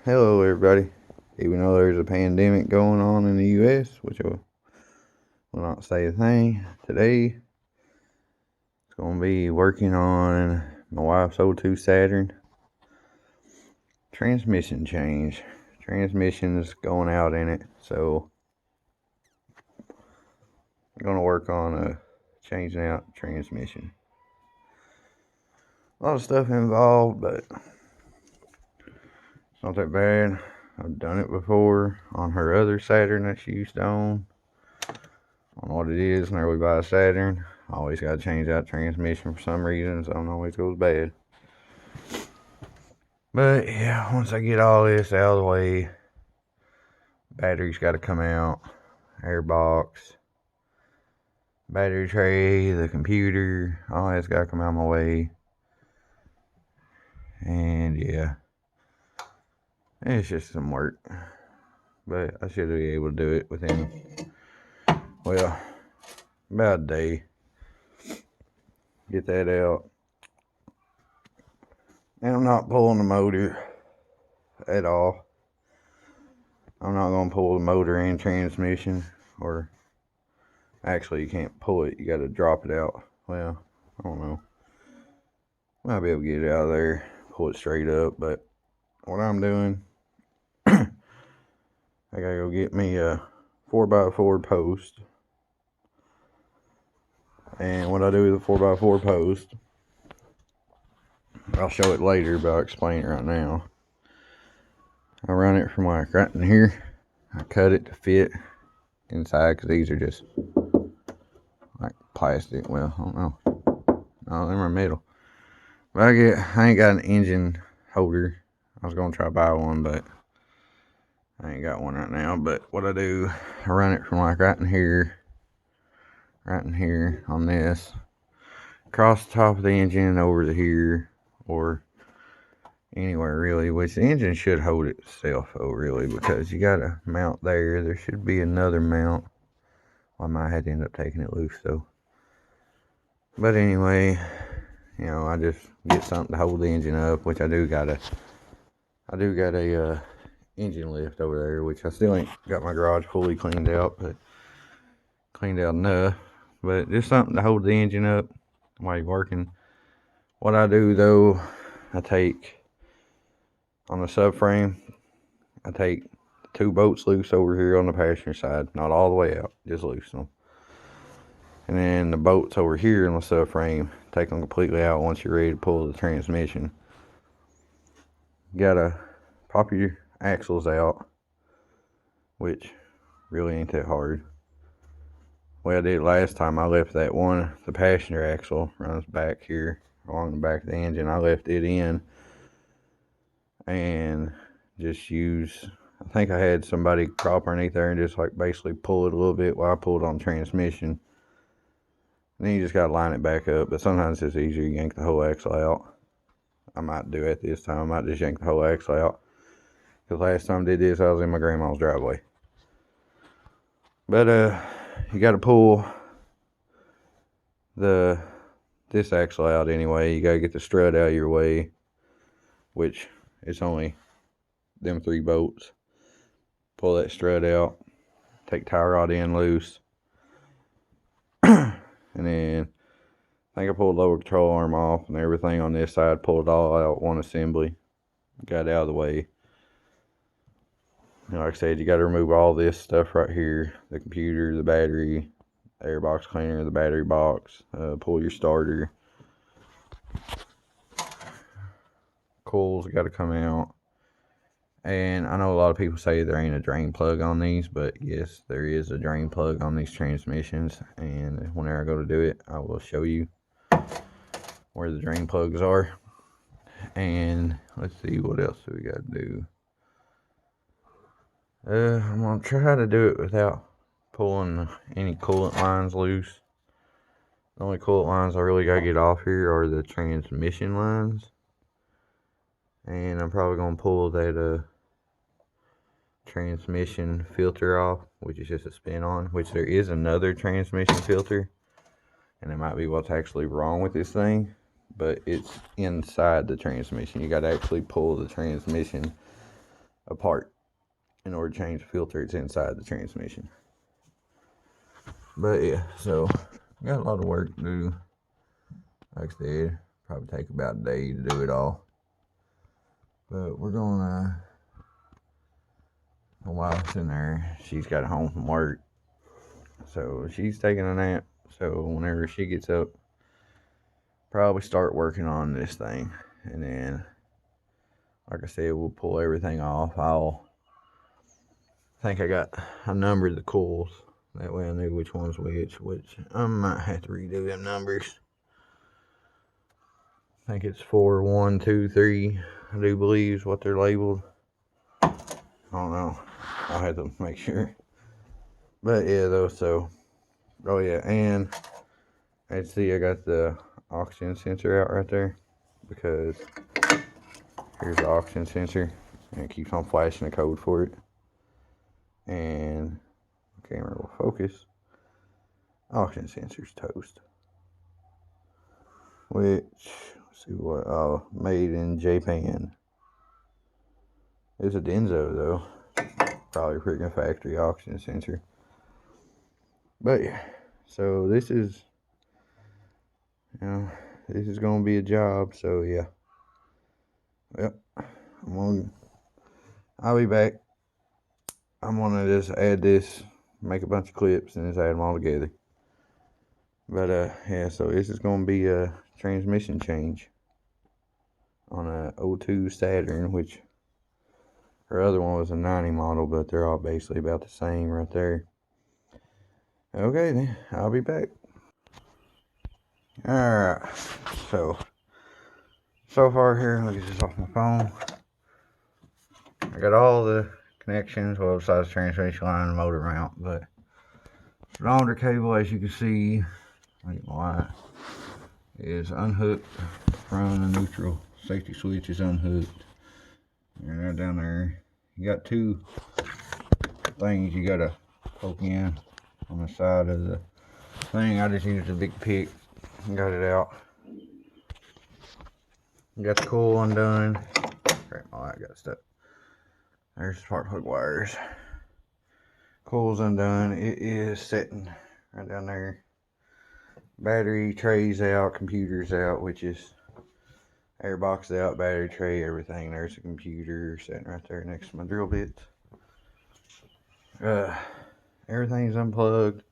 Hello everybody. Even though there's a pandemic going on in the US, which I will not say a thing, today it's going to be working on my wife's '02 Saturn transmission change. Transmission's going out in it, so I'm going to work on changing out transmission. A lot of stuff involved, but it's not that bad. I've done it before on her other Saturn that she used to own. I don't know what it is. Whenever we buy a Saturn, I always got to change out transmission for some reason, so it always goes bad. But yeah, once I get all this out of the way, battery's got to come out, air box, battery tray, the computer, all that's got to come out of my way. And yeah, it's just some work, but I should be able to do it within, well, about a day. Get that out. And I'm not pulling the motor at all. I'm not going to pull the motor and transmission, or actually you can't pull it, you got to drop it out. Well, I don't know. Might be able to get it out of there, pull it straight up, but what I'm doing, I gotta go get me a 4x4 post. And what I do with a 4x4 post, I'll show it later, but I'll explain it right now. I run it from like right in here. I cut it to fit inside, because these are just like plastic. Well, I don't know. No, them are metal. But I ain't got an engine holder. I was gonna try to buy one, but I ain't got one right now. But what I do, I run it from like right in here on this, across the top of the engine over to here, or anywhere really, which the engine should hold itself really, because you got a mount there. There should be another mount. Well, I might have to end up taking it loose though. But anyway, you know, I just get something to hold the engine up, which I do got a engine lift over there, which I still ain't got my garage fully cleaned out, but cleaned out enough. But just something to hold the engine up while you're working. What I do though, I take on the subframe, I take 2 bolts loose over here on the passenger side, not all the way out, just loosen them. And then the bolts over here in the subframe, take them completely out once you're ready to pull the transmission. You gotta pop your axles out, which really ain't that hard. The way I did it last time, I left that one, the passenger axle runs back here along the back of the engine. I left it in and just use, I think I had somebody crop underneath there and just like basically pull it a little bit while I pulled on transmission. And then you just gotta line it back up, but sometimes it's easier to yank the whole axle out. I might do it this time. I might just yank the whole axle out, because last time I did this, I was in my grandma's driveway. But you gotta pull this axle out anyway. You gotta get the strut out of your way, which it's only them 3 bolts. Pull that strut out, take tie rod end loose, and then I think I pulled the lower control arm off and everything on this side, pulled it all out one assembly, got it out of the way. And like I said, you got to remove all this stuff right here, the computer, the battery, the air box cleaner, the battery box, pull your starter. Coils got to come out. And I know a lot of people say there ain't a drain plug on these, but yes, there is a drain plug on these transmissions. And whenever I go to do it, I will show you where the drain plugs are. And let's see, what else do we got to do? I'm going to try to do it without pulling any coolant lines loose. The only coolant lines I really got to get off here are the transmission lines. And I'm probably going to pull that transmission filter off, which is just a spin on, which there is another transmission filter. And it might be what's actually wrong with this thing, but it's inside the transmission. You got to actually pull the transmission apart in order to change the filter. It's inside the transmission. But yeah, so got a lot of work to do. Like I said, probably take about a day to do it all. But we're gonna, while it's in there, she's got home from work, so she's taking a nap. So whenever she gets up, probably start working on this thing, and then, like I said, we'll pull everything off. I numbered the coils. That way I knew which one's which I might have to redo them numbers. I think it's 4, 1, 2, 3. I do believe is what they're labeled. I don't know. I'll have to make sure. But yeah, though, so. Oh yeah, and as you see, I got the oxygen sensor out right there. Because here's the oxygen sensor. And it keeps on flashing the code for it. And the camera will focus. Oxygen sensor's toast. Which, let's see what, made in Japan. It's a Denso though. Probably a freaking factory oxygen sensor. But yeah, so this is, this is gonna be a job. So yeah. Yep. I'll be back. I'm gonna just add this, make a bunch of clips, and just add them all together. But yeah, so this is gonna be a transmission change on a 02 Saturn, which her other one was a 90 model, but they're all basically about the same right there. Okay then, I'll be back. Alright, so far here, let me get this off my phone. I got all the connections, well, besides the transmission line and motor mount, but the launder cable, as you can see, is unhooked from the neutral. Safety switch is unhooked. And right down there, you got two things you gotta poke in on the side of the thing. I just used a big pick and got it out. Got the coil undone. Oh, I got stuck. There's the spark plug wires. Coil's undone. It is sitting right down there. Battery trays out, computers out, which is airbox out, battery tray, everything. There's a computer sitting right there next to my drill bits. Everything's unplugged.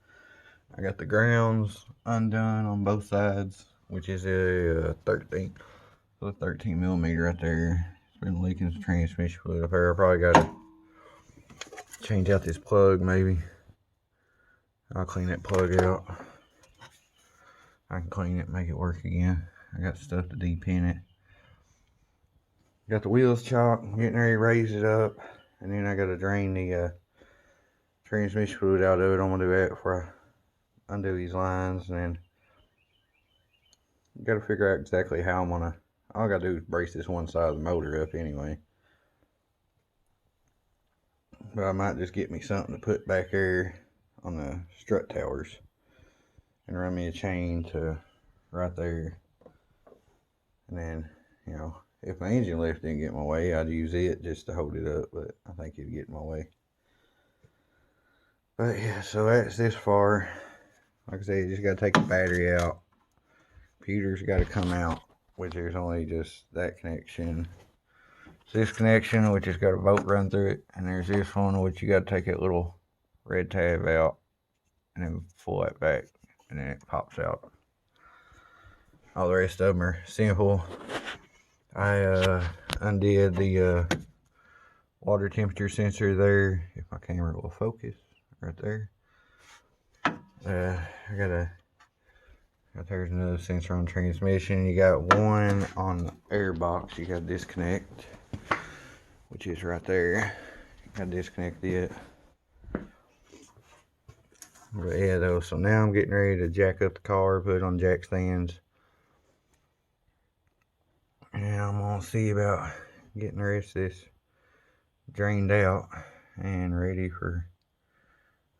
I got the grounds undone on both sides, which is a 13 millimeter right there. It's been leaking some transmission fluid up there. I probably got to change out this plug, maybe. I'll clean that plug out. I can clean it, make it work again. I got stuff to depin it. Got the wheels chalked, getting ready to raise it up, and then I got to drain the transmission fluid out of it. I'm gonna do that before I undo these lines, and then got to figure out exactly how I'm gonna. All I gotta do is brace this one side of the motor up anyway. But I might just get me something to put back there on the strut towers and run me a chain to right there, and then, if my engine lift didn't get in my way, I'd use it just to hold it up, but I think it'd get in my way. But yeah, so that's this far. Like I said, you just gotta take the battery out. Computer's gotta come out, which there's only just that connection. This connection, which has got a bolt run through it, and there's this one, which you gotta take that little red tab out and then pull that back, and then it pops out. All the rest of them are simple. I undid the water temperature sensor there, if my camera will focus, right there. There's another sensor on transmission. You got one on the air box you got to disconnect, which is right there. You got to disconnect it. But yeah, though, so now I'm getting ready to jack up the car, put it on jack stands. And I'm gonna see about getting the rest of this drained out and ready for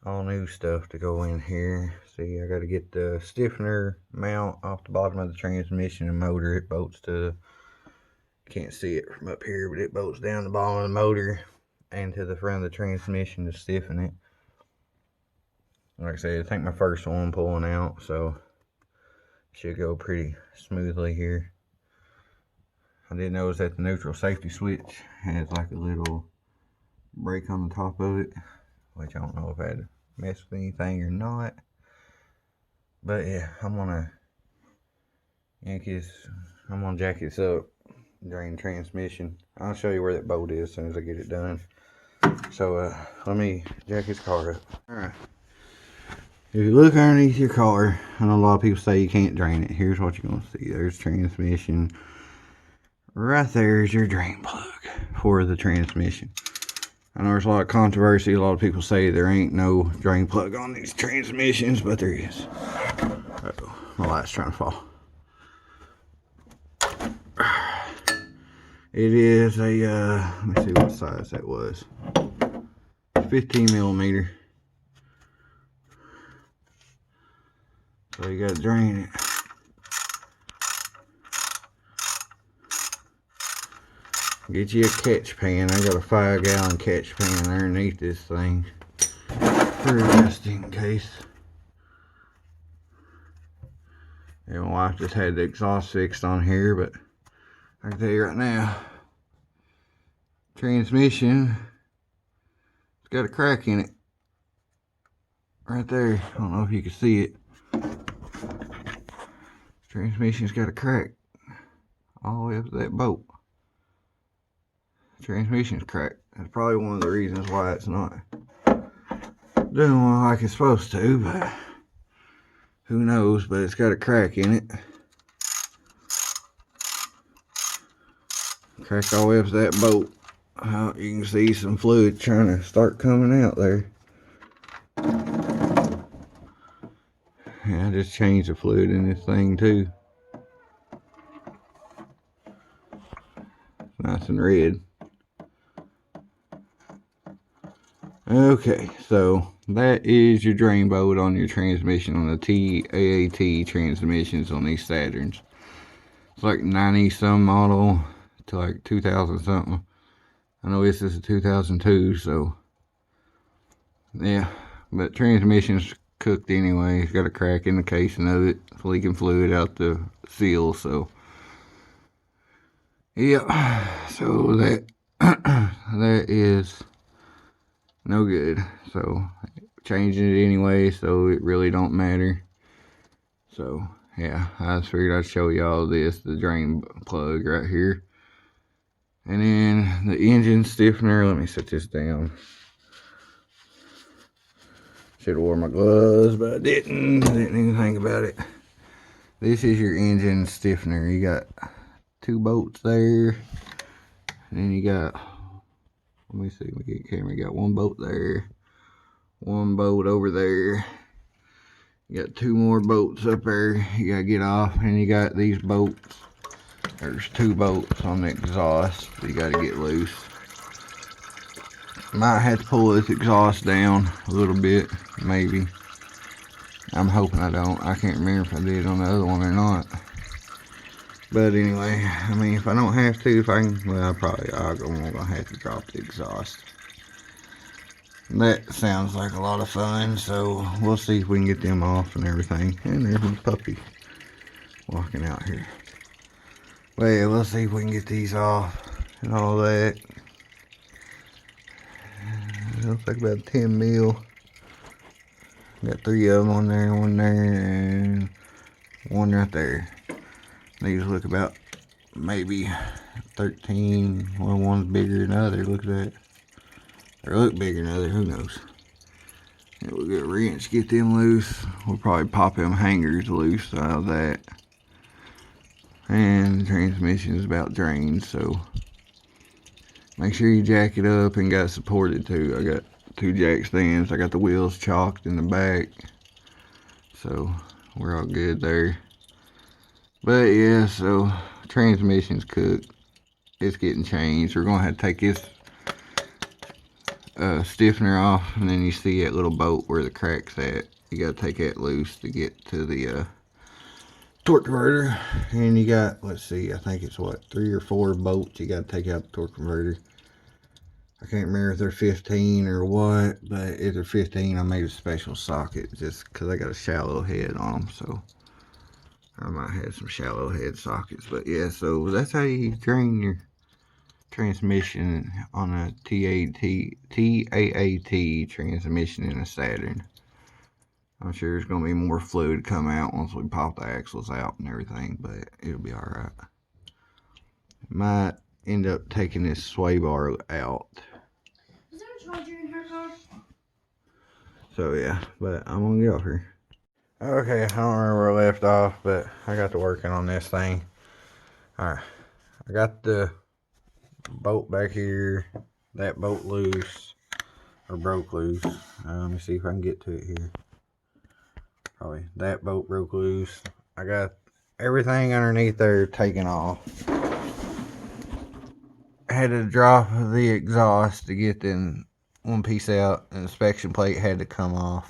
all new stuff to go in here. See, I gotta get the stiffener mount off the bottom of the transmission and motor. It bolts to, can't see it from up here, but it bolts down the bottom of the motor. and to the front of the transmission to stiffen it. Like I said, I think my first one pulling out, so should go pretty smoothly here. I did notice that the neutral safety switch has like a little break on the top of it, which I don't know if I had to mess with anything or not. But yeah, I'm gonna jack this up, drain transmission. I'll show you where that bolt is as soon as I get it done. So let me jack his car up. Alright. If you look underneath your car, I know a lot of people say you can't drain it. Here's what you're gonna see. There's transmission. Right there is your drain plug for the transmission. I know there's a lot of controversy. A lot of people say there ain't no drain plug on these transmissions, but there is. Uh-oh, my light's trying to fall. It is a, let me see what size that was. 15 millimeter. So you gotta drain it. Get you a catch pan. I got a 5-gallon catch pan underneath this thing for just in case. And my wife just had the exhaust fixed on here, but I can tell you right now, transmission, it's got a crack in it. Right there. I don't know if you can see it. Transmission's got a crack all the way up to that bolt. Transmission's cracked. That's probably one of the reasons why it's not doing like it's supposed to, but who knows. But it's got a crack in it. Cracked all the way up to that bolt. You can see some fluid trying to start coming out there. Yeah, I just changed the fluid in this thing too. It's nice and red. Okay, so that is your drain bolt on your transmission on the TAAT transmissions on these Saturns. It's like 90 some model to like 2000 something. I know this is a 2002, so yeah, but transmission's cooked anyway. It's got a crack in the casing of it. It's leaking fluid out the seal, so yeah, so that that is no good. So changing it anyway, so it really don't matter. So yeah, I just figured I'd show y'all this, the drain plug right here. And then the engine stiffener, let me set this down. Should have worn my gloves, but I didn't even think about it. This is your engine stiffener. You got 2 bolts there, and then you got, let me see, let me get the camera. You got 1 bolt there, 1 bolt over there. You got 2 more bolts up there you gotta get off, and you got these bolts. There's 2 bolts on the exhaust you gotta get loose. Might have to pull this exhaust down a little bit, maybe. I'm hoping I don't. I can't remember if I did on the other one or not. But anyway, I mean, if I don't have to, if I can, well, I'm gonna have to drop the exhaust. That sounds like a lot of fun, so we'll see if we can get them off and everything. And there's my puppy walking out here. But yeah, we'll see if we can get these off and all that. It'll take about 10 mil. Got 3 of them on there, 1 there, and 1 right there. These look about maybe 13. Well, one's bigger than the other. Look at that. Or look bigger than the other. Who knows? And we'll get a wrench, get them loose. We'll probably pop them hangers loose out of that. And the transmission is about drained, so make sure you jack it up and got it supported too. I got 2 jack stands. I got the wheels chalked in the back, so we're all good there. But yeah, so transmission's cooked. It's getting changed. We're gonna have to take this stiffener off, and then you see that little bolt where the crack's at. You gotta take that loose to get to the torque converter. And you got, let's see, I think it's what, 3 or 4 bolts you gotta take out the torque converter. I can't remember if they're 15 or what, but if they're 15, I made a special socket just because I got a shallow head on them, so I might have some shallow head sockets. But yeah, so that's how you train your transmission on a TAAT transmission in a Saturn. I'm sure there's going to be more fluid come out once we pop the axles out and everything, but it'll be alright. Might end up taking this sway bar out. Is there a charger in her car? So yeah, but I'm going to get off here. Okay, I don't remember where I left off, but I got to working on this thing. Alright, I got the bolt back here, that bolt loose, or broke loose. Let me see if I can get to it here. Probably that bolt broke loose. I got everything underneath there taken off. I had to drop the exhaust to get the one piece out. The inspection plate had to come off.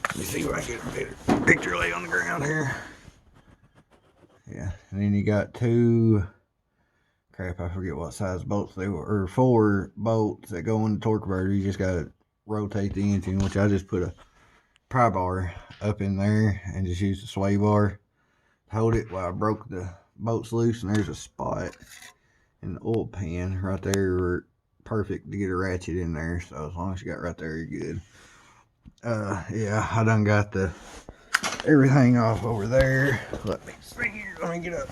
Let me see if I can get a better picture lay on the ground here. Yeah, and then you got two, crap, I forget what size bolts they were, or 4 bolts that go in the torque converter. You just gotta rotate the engine, which I just put a pry bar up in there and just use the sway bar to hold it while I broke the bolts loose. And there's a spot in the oil pan right there where perfect to get a ratchet in there. So as long as you got right there, you're good. Yeah, I done got the everything off over there. Let me see here. Let me get up.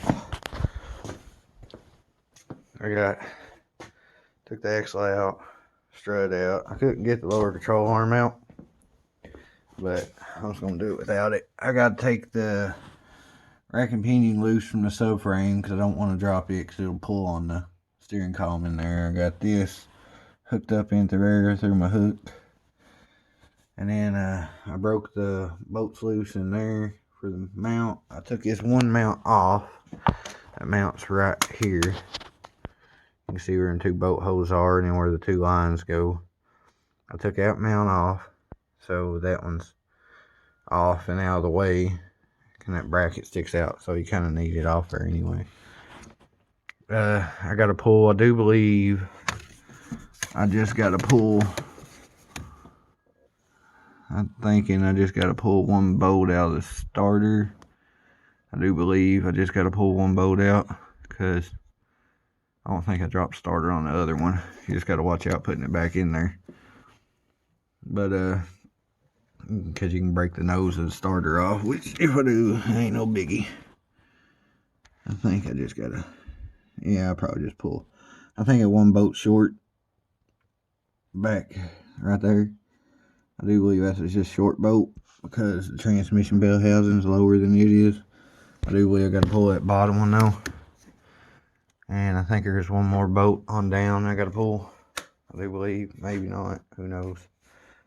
Took the axle out, strut out. I couldn't get the lower control arm out, but I was gonna do it without it. I gotta take the rack and pinion loose from the subframe because I don't want to drop it because it'll pull on the steering column in there. I got this hooked up into there through my hook. And then I broke the bolts loose in there for the mount. I took this one mount off. That mount's right here. You can see where the 2 bolt holes are and then where the 2 lines go. I took that mount off. So that one's off and out of the way. And that bracket sticks out. So you kind of need it off there anyway. I got to pull, I do believe, I just got to pull, I'm thinking I just got to pull 1 bolt out of the starter. I do believe I just got to pull 1 bolt out because I don't think I dropped starter on the other one. You just got to watch out putting it back in there. But, because you can break the nose of the starter off, which if I do, ain't no biggie. I think I just got to, yeah, I'll probably just pull. I think at 1 bolt short back right there. I do believe that's just short bolt because the transmission bell housing is lower than it is. I do believe I got to pull that bottom one though. And I think there's 1 more bolt on down I got to pull. I do believe, maybe not, who knows.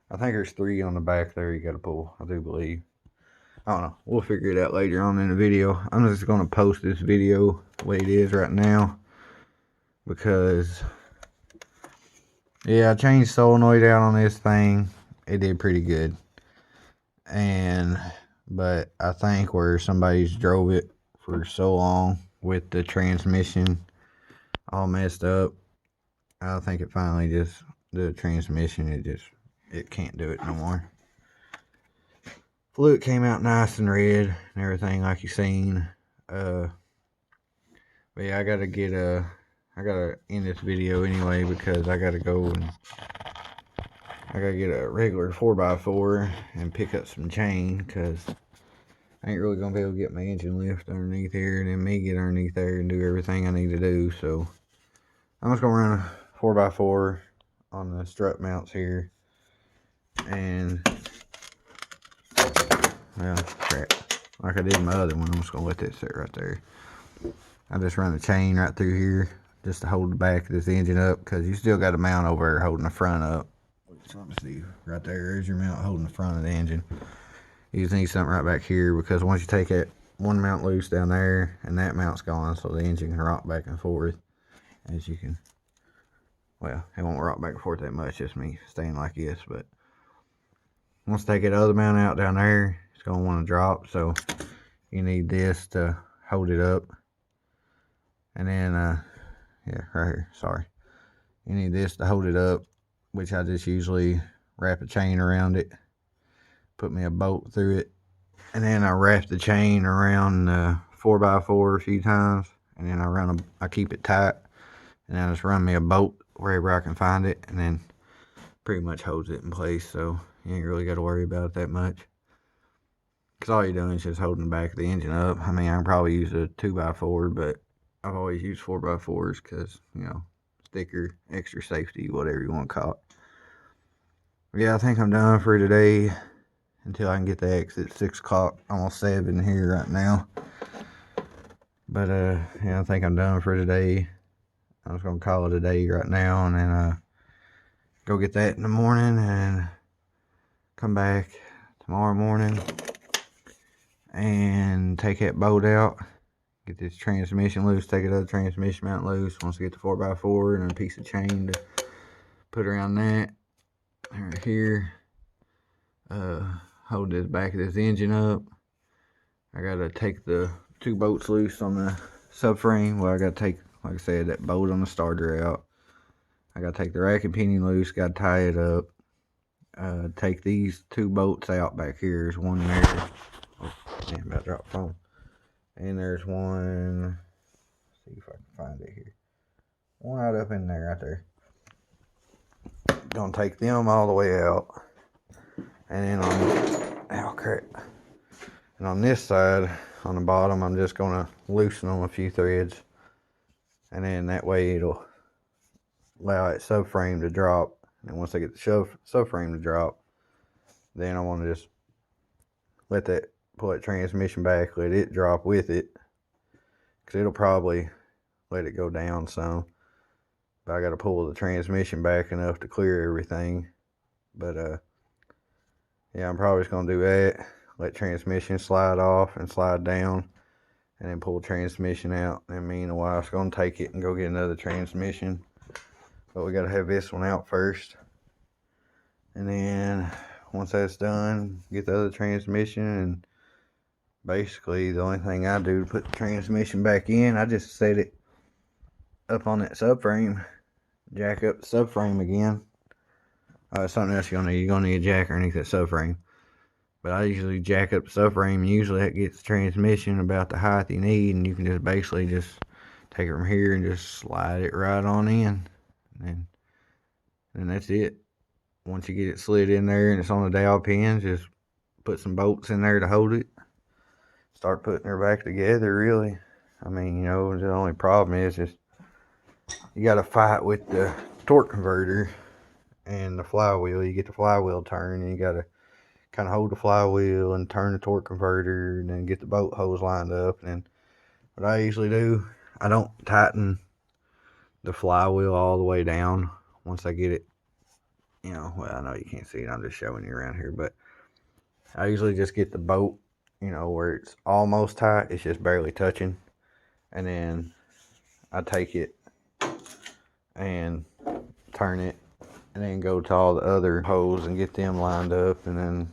I think there's 3 on the back there you got to pull, I do believe. I don't know, we'll figure it out later on in the video. I'm just going to post this video the way it is right now. Because, yeah, I changed solenoid out on this thing. It did pretty good. But I think where somebody's drove it for so long with the transmission all messed up, I think it finally just, the transmission, it can't do it no more. Fluid came out nice and red and everything like you seen. But yeah, I gotta end this video anyway because I gotta go and I gotta get a regular 4x4 and pick up some chain because I ain't really gonna be able to get my engine lift underneath here and then me get underneath there and do everything I need to do. So I'm just gonna run a 4x4 on the strut mounts here and, well, crap, like I did my other one, I'm just gonna let that sit right there. I just run the chain right through here just to hold the back of this engine up because you still got a mount over there holding the front up. So let me see, right there's your mount holding the front of the engine. You just need something right back here because once you take that 1 mount loose down there and that mount's gone, so the engine can rock back and forth. As you can, well, it won't rock back and forth that much, just me staying like this. But once I take that other mount out down there, it's going to want to drop, so you need this to hold it up. And then, yeah, right here, sorry. You need this to hold it up, which I just usually wrap a chain around it, put me a bolt through it, and then I wrap the chain around the 4x4 a few times, and then I keep it tight, and then I just run me a bolt wherever I can find it, and then pretty much holds it in place, so you ain't really got to worry about it that much. Because all you're doing is just holding the back of the engine up. I mean, I can probably use a 2x4, but I've always used 4x4s because, you know, thicker, extra safety, whatever you want to call it. Yeah, I think I'm done for today until I can get the exit. 6 o'clock, almost 7 here right now. But, yeah, I think I'm done for today. I'm just going to call it a day right now and then go get that in the morning and come back tomorrow morning and take that bolt out, get this transmission loose, take another transmission mount loose. Once I get the 4x4 and a piece of chain to put around that right here, hold this back of this engine up. I gotta take the 2 bolts loose on the subframe. Well, I gotta take, like I said, that bolt on the starter out. I gotta take the rack and pinion loose, gotta tie it up. Take these 2 bolts out back here. There's one there. Oh, damn, about to drop the phone. And there's one, let's see if I can find it here. One right up in there, right there. Gonna take them all the way out. And then And on this side, on the bottom, I'm just gonna loosen them a few threads. And then that way it'll allow that subframe to drop. And once I get the subframe to drop, then I want to just pull that transmission back, let it drop with it, because it'll probably let it go down some. But I got to pull the transmission back enough to clear everything. But yeah, I'm probably just gonna do that. Let transmission slide off and slide down, and then pull the transmission out. And me and the wife's gonna take it and go get another transmission. But we gotta have this one out first, and then once that's done, get the other transmission. And basically the only thing I do to put the transmission back in, I just set it up on that subframe, jack up the subframe again. Something else you're gonna need a jack underneath that subframe. But I usually jack up the subframe. Usually that gets the transmission about the height you need, and you can just basically just take it from here and just slide it right on in. And that's it. Once you get it slid in there and it's on the dowel pins, just put some bolts in there to hold it. Start putting her back together, really. I mean, you know, the only problem is just you got to fight with the torque converter and the flywheel. You get the flywheel turned, and you got to kind of hold the flywheel and turn the torque converter, and then get the bolt hose lined up. And then what I usually do, I don't tighten the flywheel all the way down once I get it, you know, well, I know you can't see it, I'm just showing you around here, but I usually just get the bolt, you know, where it's almost tight, it's just barely touching, and then I take it and turn it, and then go to all the other holes and get them lined up. And then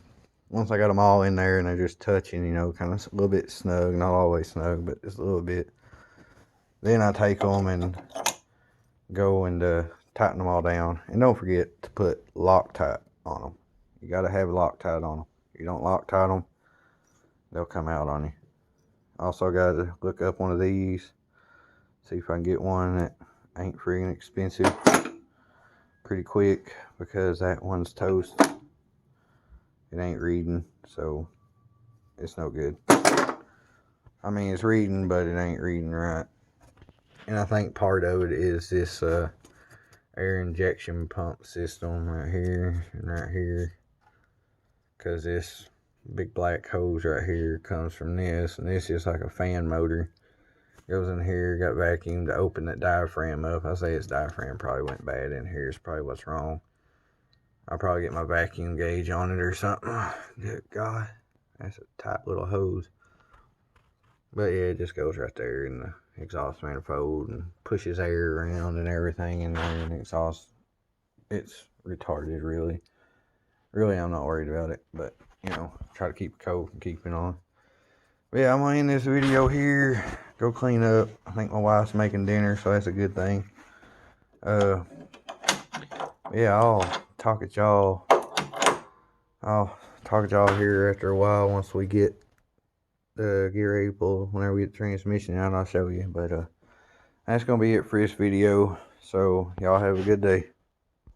once I got them all in there and they're just touching, you know, kind of a little bit snug, not always snug, but just a little bit, then I take them and go and tighten them all down. And don't forget to put Loctite on them. You got to have Loctite on them. If you don't Loctite them, they'll come out on you. Also got to look up one of these, see if I can get one that ain't freaking expensive pretty quick, because that one's toast. It ain't reading, so it's no good. I mean, it's reading, but it ain't reading right. And I think part of it is this air injection pump system right here and right here, because this big black hose right here comes from this, and this is like a fan motor. Goes in here, got vacuum to open that diaphragm up. I say its diaphragm probably went bad in here. It's probably what's wrong. I'll probably get my vacuum gauge on it or something. Good God, that's a tight little hose. But yeah, it just goes right there in the exhaust manifold and pushes air around and everything in there, and exhaust. It's retarded, really. Really, I'm not worried about it, but you know, try to keep it cold and keep it on. But yeah, I'm gonna end this video here. Go clean up. I think my wife's making dinner, so that's a good thing. Yeah, I'll talk at y'all. I'll talk at y'all here after a while once we get the gear able. Whenever we get the transmission out, I'll show you. But that's gonna be it for this video. So y'all have a good day.